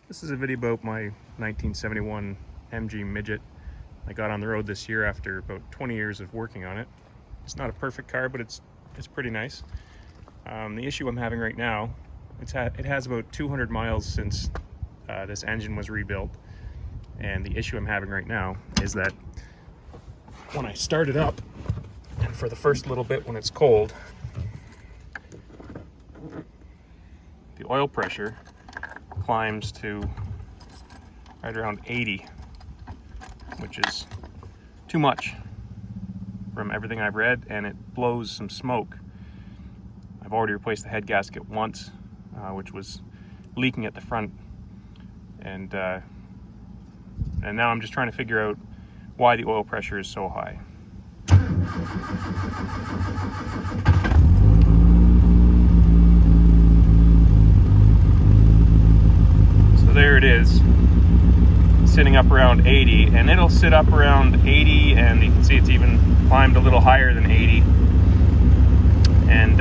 This is a video about my 1971 MG Midget. I got on the road this year after about 20 years of working on it. It's not a perfect car, but it's pretty nice. The issue I'm having right now, it has about 200 miles since this engine was rebuilt. And the issue I'm having right now is that when I start it up, and for the first little bit when it's cold, the oil pressure climbs to right around 80, which is too much from everything I've read, and it blows some smoke. I've already replaced the head gasket once, which was leaking at the front, and now I'm just trying to figure out why the oil pressure is so high. There it is, sitting up around 80, and it'll sit up around 80, and you can see it's even climbed a little higher than 80. And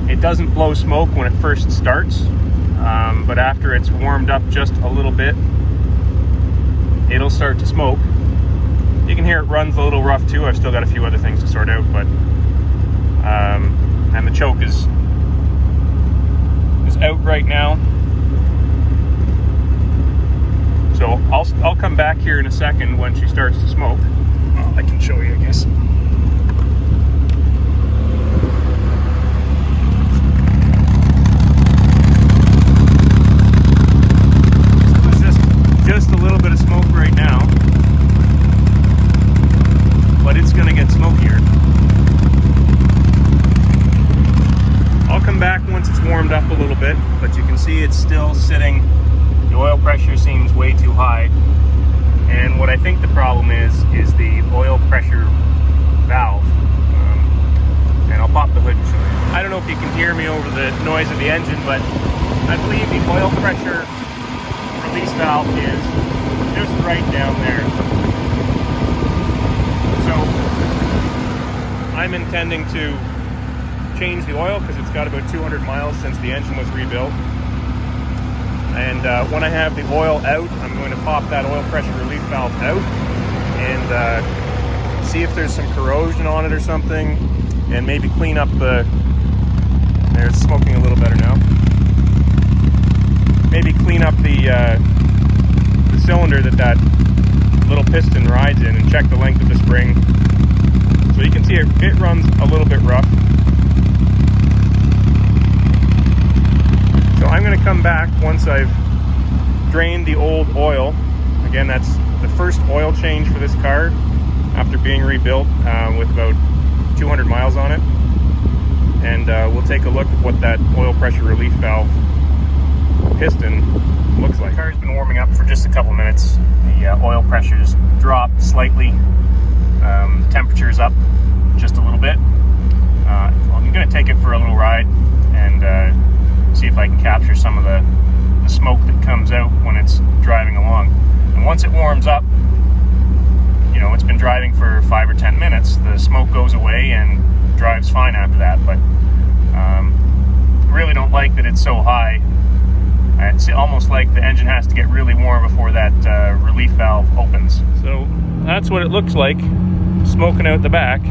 it doesn't blow smoke when it first starts, but after it's warmed up just a little bit, it'll start to smoke. You can hear it runs a little rough too. I've still got a few other things to sort out, but and the choke is out right now. So I'll come back here in a second when she starts to smoke. Oh, I can show you, I guess. So there's just a little bit of smoke right now, but it's going to get smokier. I'll come back once it's warmed up a little bit, but you can see it's still sitting. The oil pressure seems way too high, and what I think the problem is the oil pressure valve. And I'll pop the hood and show you. I don't know if you can hear me over the noise of the engine, but I believe the oil pressure release valve is just right down there. So I'm intending to change the oil because it's got about 200 miles since the engine was rebuilt. And when I have the oil out, I'm going to pop that oil pressure relief valve out and see if there's some corrosion on it or something, and maybe clean up the... There, it's smoking a little better now. Maybe clean up the cylinder that little piston rides in, and check the length of the spring. So you can see it runs a little bit rough. So I'm going to come back once I've drained the old oil. Again, that's the first oil change for this car after being rebuilt with about 200 miles on it. And we'll take a look at what that oil pressure relief valve piston looks like. The car's been warming up for just a couple minutes. The oil pressure's dropped slightly. Temperature's up just a little bit. I'm going to take it for a little ride and see if I can capture some of the smoke that comes out when it's driving along. And once it warms up, you know, it's been driving for 5 or 10 minutes, the smoke goes away and drives fine after that. But really don't like that it's so high. It's almost like the engine has to get really warm before that relief valve opens. So that's what it looks like, smoking out the back.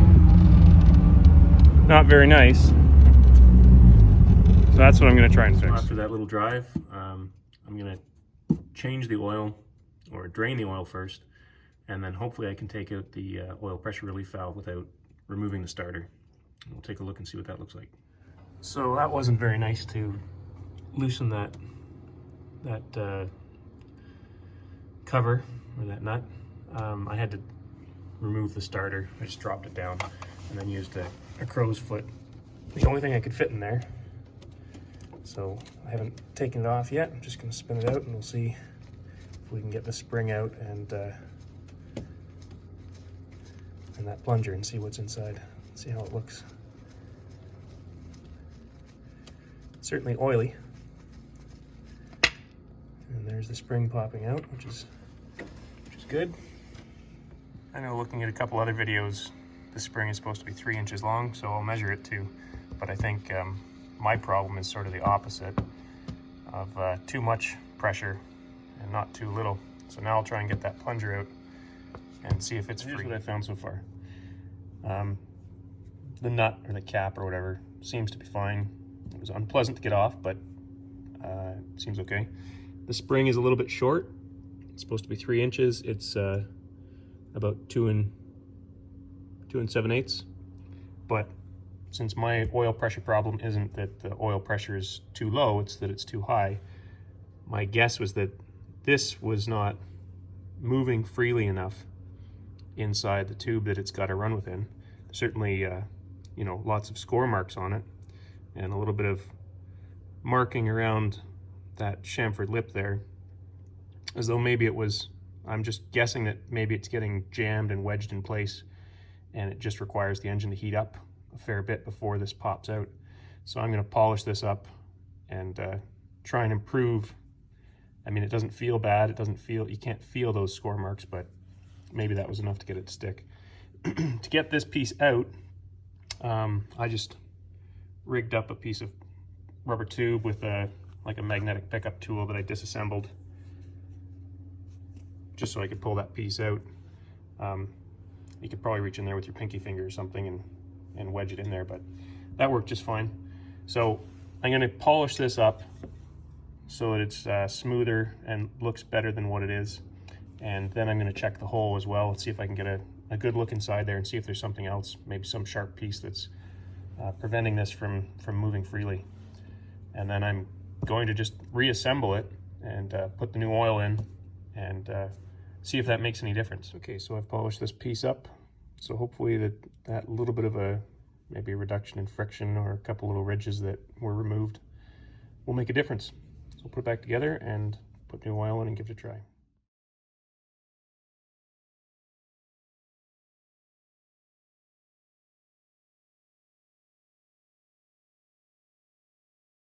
Not very nice. So that's what I'm going to try and fix. After that little drive, I'm going to change the oil, or drain the oil first, and then hopefully I can take out the oil pressure relief valve without removing the starter. We'll take a look and see what that looks like. So that wasn't very nice to loosen that cover, or that nut. I had to remove the starter. I just dropped it down and then used a crow's foot. The only thing I could fit in there. So I haven't taken it off yet. I'm just going to spin it out and we'll see if we can get the spring out and that plunger and see what's inside. See how it looks. It's certainly oily. And there's the spring popping out, which is good. I know, looking at a couple other videos, the spring is supposed to be 3 inches long, so I'll measure it too. But I think my problem is sort of the opposite of too much pressure and not too little. So now I'll try and get that plunger out and see if it's free. Here's what I found so far. The nut or the cap or whatever seems to be fine. It was unpleasant to get off, but it seems okay. The spring is a little bit short. It's supposed to be 3 inches. It's about 2 7/8. But since my oil pressure problem isn't that the oil pressure is too low, it's that it's too high, my guess was that this was not moving freely enough inside the tube that it's got to run within. Certainly, you know, lots of score marks on it and a little bit of marking around that chamfered lip there, as though maybe it was, I'm just guessing that maybe it's getting jammed and wedged in place and it just requires the engine to heat up a fair bit before this pops out. So I'm going to polish this up and try and improve. I mean, it doesn't feel bad. It doesn't feel, you can't feel those score marks, but maybe that was enough to get it to stick. To get this piece out, I just rigged up a piece of rubber tube with like a magnetic pickup tool that I disassembled just so I could pull that piece out. You could probably reach in there with your pinky finger or something and wedge it in there, but that worked just fine. So I'm going to polish this up so that it's smoother and looks better than what it is. And then I'm going to check the hole as well and see if I can get a good look inside there and see if there's something else, maybe some sharp piece that's preventing this from moving freely. And then I'm going to just reassemble it and put the new oil in and see if that makes any difference. Okay, so I've polished this piece up. So hopefully that little bit of maybe a reduction in friction or a couple little ridges that were removed will make a difference. So we'll put it back together and put new oil in and give it a try.